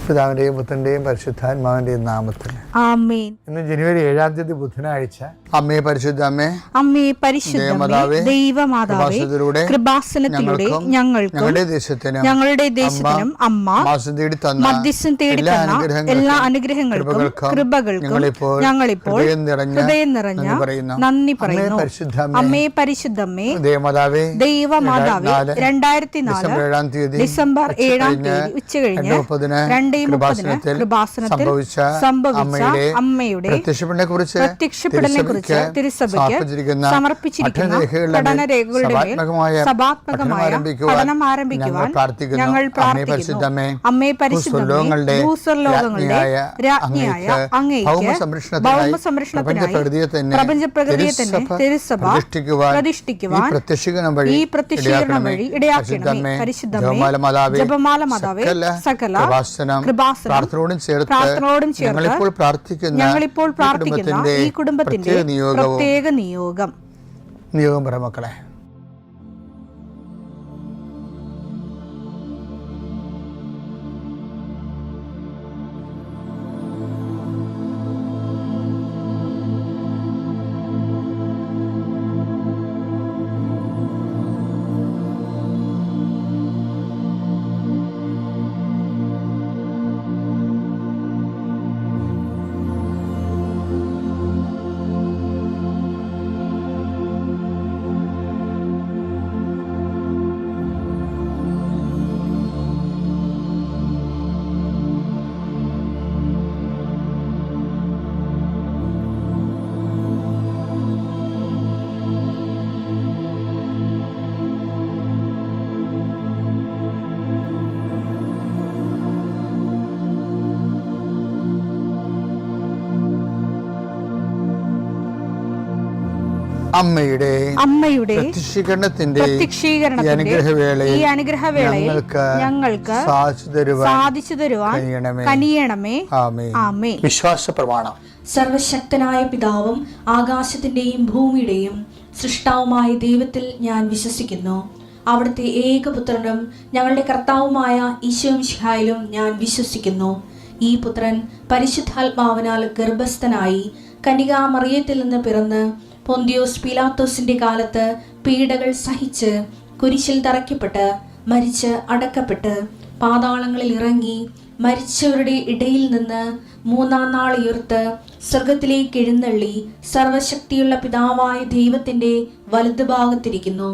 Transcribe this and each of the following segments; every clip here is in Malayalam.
പിതാവിന്റെയും പുത്രന്റെയും പരിശുദ്ധാത്മാവിന്റെയും നാമത്തിൽ ആമേൻ. ഇന്ന് ജനുവരി 7-ാം തീയതി ബുധനാഴ്ച. അമ്മേ പരിശുദ്ധ അമ്മേ, അമ്മേ പരിശുദ്ധമേ, ദൈവമാതാവേ, കൃപാസനത്തിലൂടെ ഞങ്ങൾക്കും ഞങ്ങളുടെ ദേശത്തിനും അമ്മ മധ്യസ്ഥം തേടി തന്ന എല്ലാ അനുഗ്രഹങ്ങൾക്കും കൃപകൾക്കും ഞങ്ങളിപ്പോൾ ഹൃദയം നിറഞ്ഞ നന്ദി പറയുന്നു. അമ്മേ പരിശുദ്ധമേ, ദൈവമാതാവേ, 2004 ഡിസംബർ 7-ാം തീയതി ഉച്ചകഴിഞ്ഞ് 2:30 കൃപാസനത്തിൽ സംഭവിച്ച അമ്മയുടെ പ്രത്യക്ഷപ്പെടലിനെക്കുറിച്ച് തിരുസഭയ്ക്ക് സമർപ്പിച്ചിരിക്കുന്ന പഠനരേഖകളുടെ മേൽ സഭാത്മകമായ പഠനം ആരംഭിക്കുവാൻ ഞങ്ങൾ പ്രാർത്ഥിക്കുന്നു. അമ്മേ പരിശുദ്ധമേ, ഭൂസ്വർലോകങ്ങളുടെ രാജ്ഞിയായ അങ്ങേയ്ക്ക് ഭൗമസംരക്ഷണത്തിനായി പ്രപഞ്ചപ്രകൃതിയെ തന്നെ തിരുസഭ പ്രതിഷ്ഠിക്കുവാൻ ഈ പ്രത്യക്ഷീകരണം വഴി ഇടയാക്കണമേ. പരിശുദ്ധമേ, ജപമാല മാതാവേ, സകല പ്രാർത്ഥനയോടും ചേർത്ത് ഞങ്ങളിപ്പോൾ പ്രാർത്ഥിക്കുന്ന ഈ കുടുംബത്തിന്റെ പ്രത്യേക നിയോഗം പറ മക്കളെ. അമ്മയുടെ പ്രത്യക്ഷീകരണത്തിന്റെ ഈ അനുഗ്രഹവേളയിൽ ഞങ്ങൾക്ക് സാധിച്ചു തരുവാൻ കനിയണമേ. ആമേൻ. വിശ്വാസ പ്രമാണം. സർവശക്തനായ പിതാവും ആകാശത്തിന്റെയും ഭൂമിയുടെയും സൃഷ്ടാവുമായ ദൈവത്തിൽ ഞാൻ വിശ്വസിക്കുന്നു. അവിടുത്തെ ഏകപുത്രനും ഞങ്ങളുടെ കർത്താവുമായ ഈശോമിശിഹായിലും ഞാൻ വിശ്വസിക്കുന്നു. ഈ പുത്രൻ പരിശുദ്ധാത്മാവിനാൽ ഗർഭസ്ഥനായി കന്യകാമറിയത്തിൽ നിന്ന് പിറന്ന് പൊന്തിയോസ് പീലാത്തോസിന്റെ കാലത്ത് പീഡകൾ സഹിച്ച് കുരിശിൽ തറയ്ക്കപ്പെട്ട് മരിച്ച് അടക്കപ്പെട്ട് പാതാളങ്ങളിൽ ഇറങ്ങി മരിച്ചവരുടെ ഇടയിൽ നിന്ന് 3-ാം നാൾ ഉയർത്ത് സ്വർഗത്തിലേക്ക് എഴുന്നള്ളി സർവശക്തിയുള്ള പിതാവായ ദൈവത്തിന്റെ വലതുഭാഗത്തിരിക്കുന്നു.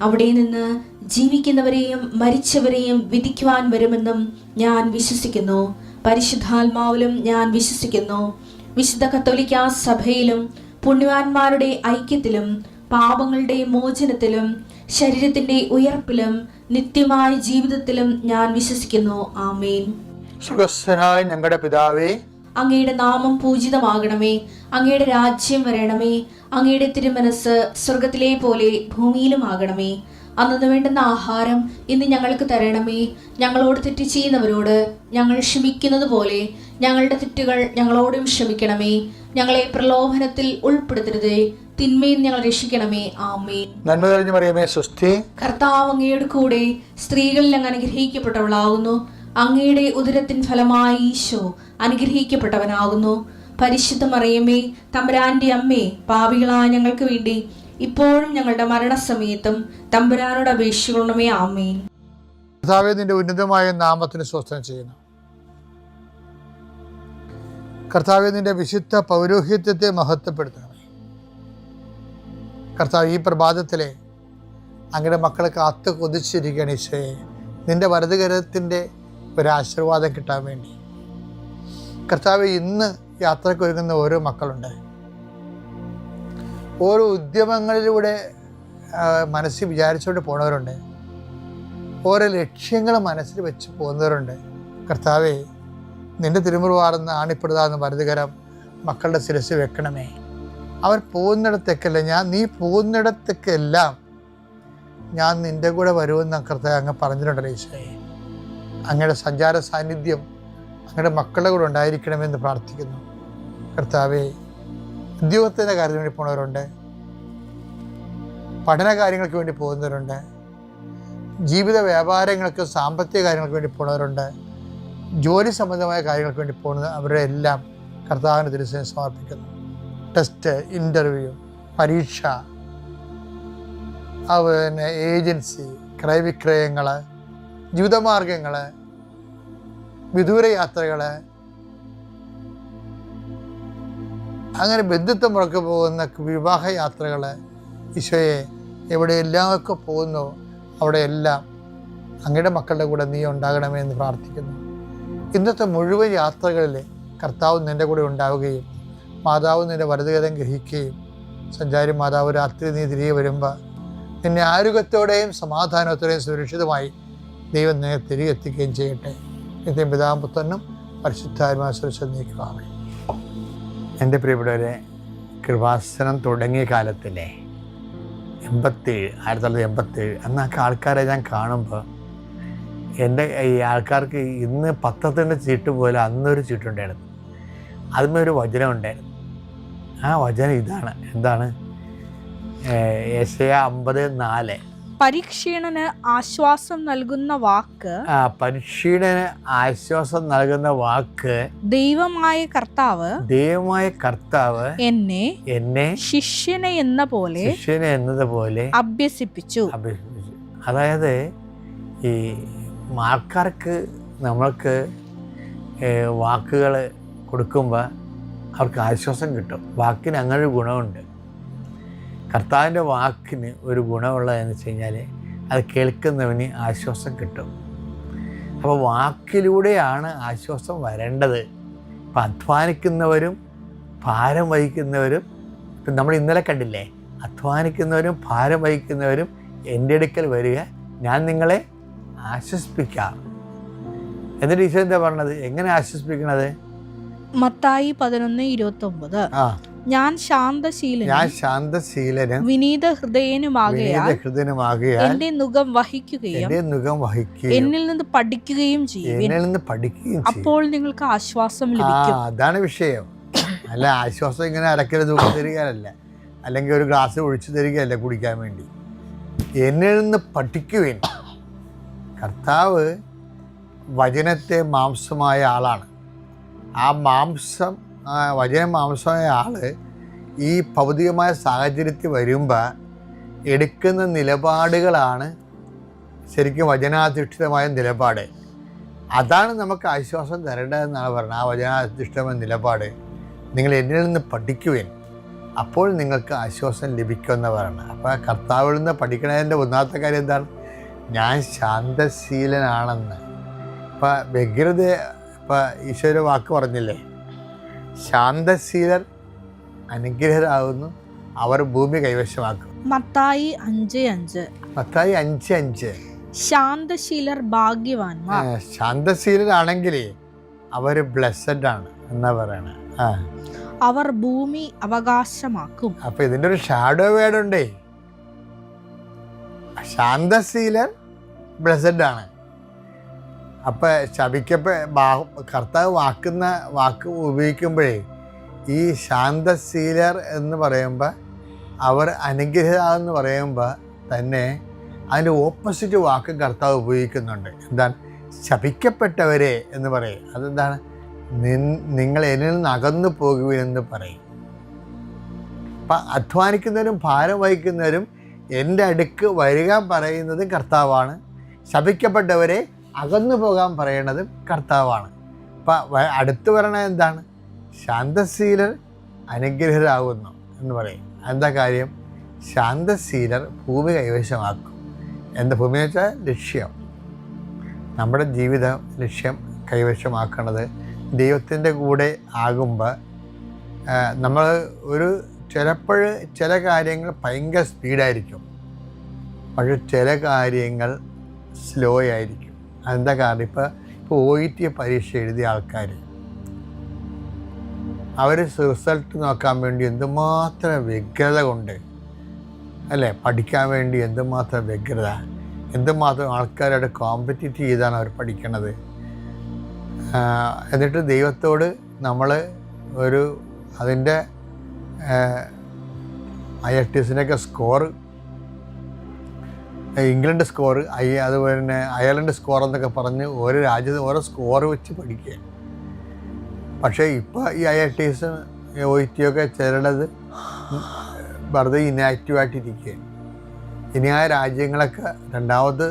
അവിടെ നിന്ന് ജീവിക്കുന്നവരെയും മരിച്ചവരെയും വിധിക്കുവാൻ വരുമെന്നും ഞാൻ വിശ്വസിക്കുന്നു. പരിശുദ്ധാത്മാവിലും ഞാൻ വിശ്വസിക്കുന്നു. വിശുദ്ധ കത്തോലിക്കാ സഭയിലും പുണ്യവാന്മാരുടെ ഐക്യത്തിലും പാപങ്ങളുടെ മോചനത്തിലും ശരീരത്തിന്റെ ഉയർപ്പിലും നിത്യമായ ജീവിതത്തിലും ഞാൻ വിശ്വസിക്കുന്നു. ആമേൻ. സുഖസ്ഥനായ ഞങ്ങളുടെ പിതാവേ, അങ്ങയുടെ നാമം പൂജിതമാകണമേ. അങ്ങയുടെ രാജ്യം വരണമേ. അങ്ങയുടെ തിരുമനസ് സ്വർഗത്തിലെ പോലെ ഭൂമിയിലും ആകണമേ. അന്നു വേണ്ടുന്ന ആഹാരം ഇന്ന് ഞങ്ങൾക്ക് തരണമേ. ഞങ്ങളോട് തെറ്റ് ചെയ്യുന്നവരോട് ഞങ്ങൾ ക്ഷമിക്കുന്നത് പോലെ ഞങ്ങളുടെ തെറ്റുകൾ ഞങ്ങളോടും ക്ഷമിക്കണമേ. ഞങ്ങളെ പ്രലോഭനത്തിൽ ഉൾപ്പെടുത്തരുതേ, തിന്മയിൽ ഞങ്ങൾ രക്ഷിക്കണമേ. ആമേൻ. നന്മ നിറഞ്ഞ മറിയമേ, സ്വസ്തി. കർത്താവ് അങ്ങയുടെ കൂടെ സ്ത്രീകളിൽ അങ്ങ് അനുഗ്രഹിക്കപ്പെട്ടവളാകുന്നു. അങ്ങയുടെ ഉദരത്തിൻ ഫലമായി ഈശോ അനുഗ്രഹിക്കപ്പെട്ടവനാകുന്നു. പരിശുദ്ധ മറിയമേ, തമ്പുരാന്റെ അമ്മേ, പാപികളായ ഞങ്ങൾക്ക് വേണ്ടി ഇപ്പോഴും ഞങ്ങളുടെ മരണസമയത്തും തമ്പുരാനോട് അപേക്ഷിക്കണമേ. ആമേൻ. കർത്താവേ, നിന്റെ ഉന്നതമായ നാമത്തിന് സ്വസ്ഥം ചെയ്യുന്നു. കർത്താവേ, നിന്റെ വിശുദ്ധ പൗരോഹിത്യത്തെ മഹത്വപ്പെടുത്തണമേ. കർത്താവ്, ഈ പ്രഭാതത്തിലെ അങ്ങയുടെ മക്കളെ കാത്തു കൊതിച്ചിരിക്കുകയാണ് ഈശോയെ. നിന്റെ വലതുകരത്തിൻ്റെ ഒരാശീർവാദം കിട്ടാൻ വേണ്ടി. കർത്താവേ, ഇന്ന് യാത്രയ്ക്ക് ഒരുങ്ങുന്ന ഓരോ മക്കളുണ്ട്. ഓരോ ഉദ്യമങ്ങളിലൂടെ മനസ്സിൽ വിചാരിച്ചുകൊണ്ട് പോണവരുണ്ട്. ഓരോ ലക്ഷ്യങ്ങൾ മനസ്സിൽ വെച്ച് പോകുന്നവരുണ്ട്. കർത്താവേ, നിന്റെ തിരുമുറുവാർന്ന് ആണിപ്പെടുതാന്ന് വലതുകരം മക്കളുടെ ശിരസ് വെക്കണമേ. അവർ പോകുന്നിടത്തേക്കല്ല, നീ പോകുന്നിടത്തേക്കെല്ലാം ഞാൻ നിൻ്റെ കൂടെ വരുമെന്ന് കർത്താവ് അങ്ങ് പറഞ്ഞിട്ടുണ്ടല്ലോ ഈശോയെ. അങ്ങയുടെ സഞ്ചാര സാന്നിധ്യം അങ്ങയുടെ മക്കളുടെ കൂടെ ഉണ്ടായിരിക്കണമെന്ന് പ്രാർത്ഥിക്കുന്നു. കർത്താവേ, ഉദ്യോഗത്തിൻ്റെ കാര്യത്തിന് വേണ്ടി പോകുന്നവരുണ്ട്, പഠന കാര്യങ്ങൾക്ക് വേണ്ടി പോകുന്നവരുണ്ട്, ജീവിത വ്യാപാരങ്ങൾക്ക് സാമ്പത്തിക കാര്യങ്ങൾക്ക് വേണ്ടി പോകുന്നവരുണ്ട്, ജോലി സംബന്ധമായ കാര്യങ്ങൾക്ക് വേണ്ടി പോകുന്നത് അവരുടെ എല്ലാം കർത്താവിന് തിരുസേന സമർപ്പിക്കുന്നു. ടെസ്റ്റ്, ഇൻ്റർവ്യൂ, പരീക്ഷ, പിന്നെ ഏജൻസി, ക്രയവിക്രയങ്ങൾ, ജീവിതമാർഗങ്ങൾ, വിദൂര യാത്രകൾ, അങ്ങനെ ബന്ധുത്വം മുറക്ക് പോകുന്ന വിവാഹ യാത്രകൾ, ഈശോയെ എവിടെയെല്ലാമൊക്കെ പോകുന്നു അവിടെയെല്ലാം അങ്ങയുടെ മക്കളുടെ കൂടെ നീ ഉണ്ടാകണമേ എന്ന് പ്രാർത്ഥിക്കുന്നു. ഇന്നത്തെ മുഴുവൻ യാത്രകളിൽ കർത്താവ് നിൻ്റെ കൂടെ ഉണ്ടാവുകയും മാതാവ് നിൻ്റെ വലതുകരം ഗ്രഹിക്കുകയും സഞ്ചാരി മാതാവ് രാത്രി നീ തിരികെ വരുമ്പോൾ നിന്നെ ആരോഗ്യത്തോടെയും സമാധാനത്തോടെയും സുരക്ഷിതമായി ദൈവം നിന്നെ തിരികെ എത്തിക്കുകയും ചെയ്യട്ടെ. നിത്യം പിതാവും പുത്രനും പരിശുദ്ധാത്മാവും സുരക്ഷ നീക്കുവാമേ. എൻ്റെ പ്രിയപ്പെട്ടവരെ, കൃപാസനം തുടങ്ങിയ കാലത്തിലെ 1987 അന്നൊക്കെ ആൾക്കാരെ ഞാൻ കാണുമ്പോൾ എൻ്റെ ഈ ആൾക്കാർക്ക് ഇന്ന് പത്രത്തിൻ്റെ ചീട്ട് പോലെ അന്നൊരു ചീട്ടുണ്ടായിരുന്നു. അതിന്മേൽ ഒരു വചനം ഉണ്ടായിരുന്നു. ആ വചനം ഇതാണ്. എന്താണ്? യെശയ്യാ 50:4. പരീക്ഷീണന് ആശ്വാസം നൽകുന്ന വാക്ക്, പരീക്ഷീണന് ആശ്വാസം നൽകുന്ന വാക്ക്, ദൈവമായ കർത്താവ് എന്നെ ശിഷ്യനെ എന്നതുപോലെ അഭ്യസിപ്പിച്ചു. അതായത് ഈ ആൾക്കാർക്ക് നമ്മൾക്ക് വാക്കുകൾ കൊടുക്കുമ്പോൾ അവർക്ക് ആശ്വാസം കിട്ടും. വാക്കിന് അങ്ങനെ ഒരു ഗുണമുണ്ട്. കർത്താവിൻ്റെ വാക്കിന് ഒരു ഗുണമുള്ളതെന്ന് വെച്ച് കഴിഞ്ഞാൽ അത് കേൾക്കുന്നവന് ആശ്വാസം കിട്ടും. അപ്പോൾ വാക്കിലൂടെയാണ് ആശ്വാസം വരേണ്ടത്. ഇപ്പം അധ്വാനിക്കുന്നവരും ഭാരം വഹിക്കുന്നവരും, ഇപ്പം നമ്മൾ ഇന്നലെ കണ്ടില്ലേ, അധ്വാനിക്കുന്നവരും ഭാരം വഹിക്കുന്നവരും എൻ്റെ അടുക്കൽ വരിക, ഞാൻ നിങ്ങളെ ആശ്വസിപ്പിക്കാം. എന്നിട്ട് ഈശോ എന്താ പറഞ്ഞത്? എങ്ങനെ ആശ്വസിപ്പിക്കണത്? മത്തായി 11:29. ഞാൻ ശാന്തശീലനും വിനീത ഹൃദയനുമാകയാൽ എന്റെ നുകം വഹിക്കുകയും എന്നിൽ നിന്ന് പഠിക്കുകയും ചെയ്യും, അപ്പോൾ നിങ്ങൾക്ക് ആശ്വാസം ലഭിക്കും. അതാണ് വിഷയം. അല്ല, ആശ്വാസം ഇങ്ങനെ അരക്കൽ തൂക്കി തരികയല്ല, അല്ലെങ്കിൽ ഒരു ഗ്ലാസ് ഒഴിച്ചു തരികയല്ല കുടിക്കാൻ വേണ്ടി. എന്നിൽ നിന്ന് പഠിക്കുവേൻ. കർത്താവ് വചനത്തെ മാംസമായ ആളാണ്. ആ വചന മാംസമായ ആൾ ഈ ഭൗതികമായ സാഹചര്യത്തിൽ വരുമ്പോൾ എടുക്കുന്ന നിലപാടുകളാണ് ശരിക്കും വചനാധിഷ്ഠിതമായ നിലപാട്. അതാണ് നമുക്ക് ആശ്വാസം തരേണ്ടതെന്നാണ് പറഞ്ഞത്. ആ വചനാധിഷ്ഠിതമായ നിലപാട്, നിങ്ങൾ എന്നിൽ നിന്ന് പഠിക്കുവേൻ, അപ്പോൾ നിങ്ങൾക്ക് ആശ്വാസം ലഭിക്കുമെന്ന് പറയണം. അപ്പോൾ കർത്താവിൽ നിന്ന് പഠിക്കണതിൻ്റെ ഒന്നാമത്തെ കാര്യം എന്താണ്? ഞാൻ ശാന്തശീലനാണെന്ന്. ഇപ്പം വ്യഗ്രത, ഇപ്പം ഈശോയുടെ വാക്ക് പറഞ്ഞില്ലേ, ശാന്തശീലർ അനുഗ്രഹരാകുന്നു, അവർ ഭൂമി കൈവശമാക്കും. മത്തായി 5:5. ശാന്തശീലർ ഭാഗ്യവാന്മാർ. ശാന്തശീലരാണെങ്കിൽ അവർ ബ്ലെസ്സഡ് ആണ് എന്നാ പറയണേ. അവർ ഭൂമി അവകാശമാക്കും. അപ്പൊ ഇതിൻ്റെ ഒരു ഷാഡോ വേർഡുണ്ടേ. ശാന്തശീലർ ബ്ലെസ്സഡ് ആണ്. അപ്പം കർത്താവ് വാക്ക് ഉപയോഗിക്കുമ്പോഴേ ഈ ശാന്തശീലർ എന്ന് പറയുമ്പോൾ, അവർ അനുഗ്രഹമെന്ന് പറയുമ്പോൾ തന്നെ അതിൻ്റെ ഓപ്പോസിറ്റ് വാക്ക് കർത്താവ് ഉപയോഗിക്കുന്നുണ്ട്. എന്താണ്? ശപിക്കപ്പെട്ടവരെ എന്ന് പറയും. അതെന്താണ്? നിങ്ങൾ എന്നിൽ നിന്ന് അകന്നു പോകുവിനെന്ന് പറയും. അപ്പം അധ്വാനിക്കുന്നവരും ഭാരം വഹിക്കുന്നവരും എൻ്റെ അടുക്ക് വരിക പറയുന്നതും കർത്താവാണ്. ശപിക്കപ്പെട്ടവരെ അകന്നു പോകാൻ പറയണതും കർത്താവാണ്. അപ്പം അടുത്ത് പറയണത് എന്താണ്? ശാന്തശീലർ അനുഗ്രഹരാകുന്നു എന്ന് പറയും. എന്താ കാര്യം? ശാന്തശീലർ ഭൂമി കൈവശമാക്കും. എന്താ ഭൂമി എന്ന് വെച്ചാൽ ലക്ഷ്യം, നമ്മുടെ ജീവിത ലക്ഷ്യം കൈവശമാക്കണത് ദൈവത്തിൻ്റെ കൂടെ ആകുമ്പോൾ നമ്മൾ ചിലപ്പോൾ ചില കാര്യങ്ങൾ ഭയങ്കര സ്പീഡായിരിക്കും, പക്ഷെ ചില കാര്യങ്ങൾ സ്ലോ ആയിരിക്കും. അതെന്താ കാരണം? ഇപ്പോൾ OET പരീക്ഷ എഴുതിയ ആൾക്കാർ അവർ റിസൾട്ട് നോക്കാൻ വേണ്ടി എന്തുമാത്രം വ്യഗ്രത കൊണ്ട്, അല്ലേ, പഠിക്കാൻ വേണ്ടി എന്തുമാത്രം വ്യഗ്രത, എന്തുമാത്രം ആൾക്കാരോട് കോമ്പറ്റീറ്റ് ചെയ്താണ് അവർ പഠിക്കണത്. എന്നിട്ട് ദൈവത്തോട് നമ്മൾ അതിൻ്റെ IELTS സ്കോർ ഇംഗ്ലണ്ട് സ്കോർ, അതുപോലെ തന്നെ അയർലൻഡ് സ്കോർ എന്നൊക്കെ പറഞ്ഞ് ഓരോ രാജ്യത്ത് ഓരോ സ്കോർ വെച്ച് പഠിക്കുക. പക്ഷേ ഇപ്പോൾ ഈ IITs OET ഒക്കെ ചിലത് വെറുതെ ഇനാക്റ്റീവായിട്ടിരിക്കുകയാണ്. ഇനി ആ രാജ്യങ്ങളൊക്കെ രണ്ടാമത്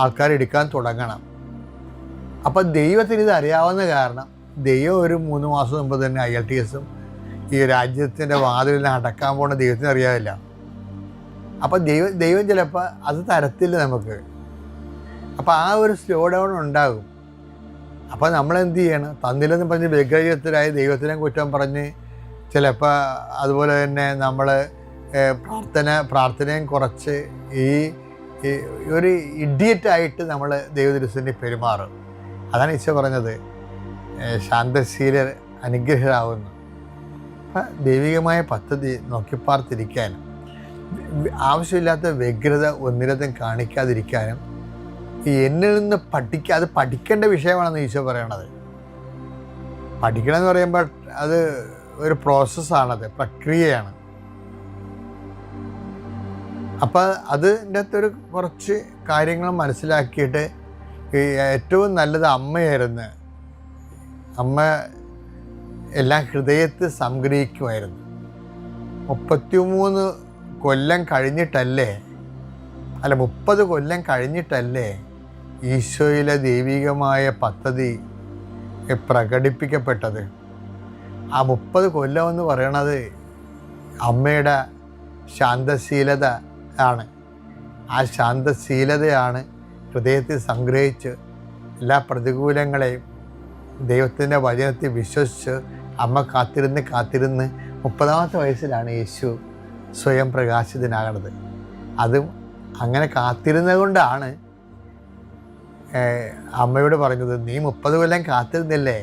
ആൾക്കാരെടുക്കാൻ തുടങ്ങണം. അപ്പം ദൈവത്തിന് ഇത് അറിയാവുന്ന കാരണം ദൈവം ഒരു 3 മാസം മുമ്പ് തന്നെ IITsഉം ഈ രാജ്യത്തിൻ്റെ വാതിലിനെ അടക്കാൻ പോകുന്ന ദൈവത്തിന് അറിയാതില്ല. അപ്പം ദൈവം ചിലപ്പോൾ അത് തരത്തില്ല നമുക്ക്. അപ്പം ആ ഒരു സ്ലോ ഡൗൺ ഉണ്ടാകും. അപ്പം നമ്മളെന്ത് ചെയ്യണം? തന്നില്ലെന്ന് പറഞ്ഞ് വ്യഗ്രചിത്തരായി ദൈവത്തിനെ കുറ്റം പറഞ്ഞ് ചിലപ്പോൾ അതുപോലെ തന്നെ നമ്മൾ പ്രാർത്ഥനയും കുറച്ച് ഈ ഒരു ഇഡിയറ്റായിട്ട് നമ്മൾ ദൈവദൃശ്യത്തിൽ പെരുമാറും. അതാണ് ഈശോ പറഞ്ഞത്, ശാന്തശീലർ അനുഗ്രഹരാകുന്നു. അപ്പം ദൈവികമായ പദ്ധതി നോക്കിപ്പാർത്തിരിക്കാനും ആവശ്യമില്ലാത്ത വ്യഗ്രത ഒന്നിടത്തും കാണിക്കാതിരിക്കാനും എന്നിൽ നിന്ന് അത് പഠിക്കേണ്ട വിഷയമാണെന്ന് ഈശോ പറയണത്. പഠിക്കണം എന്ന് പറയുമ്പോൾ അത് ഒരു പ്രോസസ്സാണത്, പ്രക്രിയയാണ്. അപ്പം അതിൻ്റെ അകത്തൊരു കുറച്ച് കാര്യങ്ങൾ മനസ്സിലാക്കിയിട്ട് ഏറ്റവും നല്ലത് അമ്മയായിരുന്നു. അമ്മ എല്ലാം ഹൃദയത്തിൽ സംഗ്രഹിക്കുമായിരുന്നു. 33 കൊല്ലം കഴിഞ്ഞിട്ടല്ലേ, അല്ല 30 കൊല്ലം കഴിഞ്ഞിട്ടല്ലേ ഈശോയിലെ ദൈവികമായ പദ്ധതി പ്രകടിപ്പിക്കപ്പെട്ടത്. ആ 30 കൊല്ലം എന്ന് പറയണത് അമ്മയുടെ ശാന്തശീലത ആണ്. ആ ശാന്തശീലതയാണ് ഹൃദയത്തിൽ സംഗ്രഹിച്ച് എല്ലാ പ്രതികൂലങ്ങളെയും ദൈവത്തിൻ്റെ വചനത്തിൽ വിശ്വസിച്ച് അമ്മ കാത്തിരുന്ന് 30ാമത്തെ വയസ്സിലാണ് യേശു സ്വയം പ്രകാശിതനാകണത്. അതും അങ്ങനെ കാത്തിരുന്നത് കൊണ്ടാണ് അമ്മയോട് പറഞ്ഞത്, നീ 30 കൊല്ലം കാത്തിരുന്നില്ലേ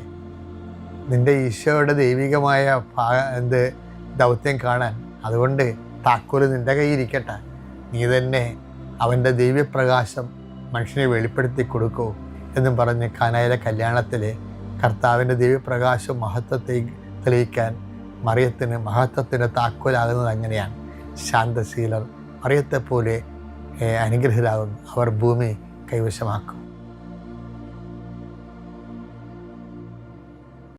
നിൻ്റെ ഈശോയുടെ ദൈവികമായ ദൗത്യം കാണാൻ, അതുകൊണ്ട് താക്കോല് നിൻ്റെ കയ്യിരിക്കട്ടെ, നീ തന്നെ അവൻ്റെ ദൈവപ്രകാശം മനുഷ്യനെ വെളിപ്പെടുത്തി കൊടുക്കൂ എന്നും പറഞ്ഞ് കാനായിലെ കല്യാണത്തിൽ കർത്താവിൻ്റെ ദൈവപ്രകാശം മഹത്വത്തെ തെളിയിക്കാൻ മറിയത്തിന് മഹത്വത്തിൻ്റെ താക്കോലാകുന്നത് അങ്ങനെയാണ്. ശാന്തശീലർ മറിയത്തെപ്പോലെ അനുഗ്രഹരാകുന്നു, അവർ ഭൂമി കൈവശമാക്കും.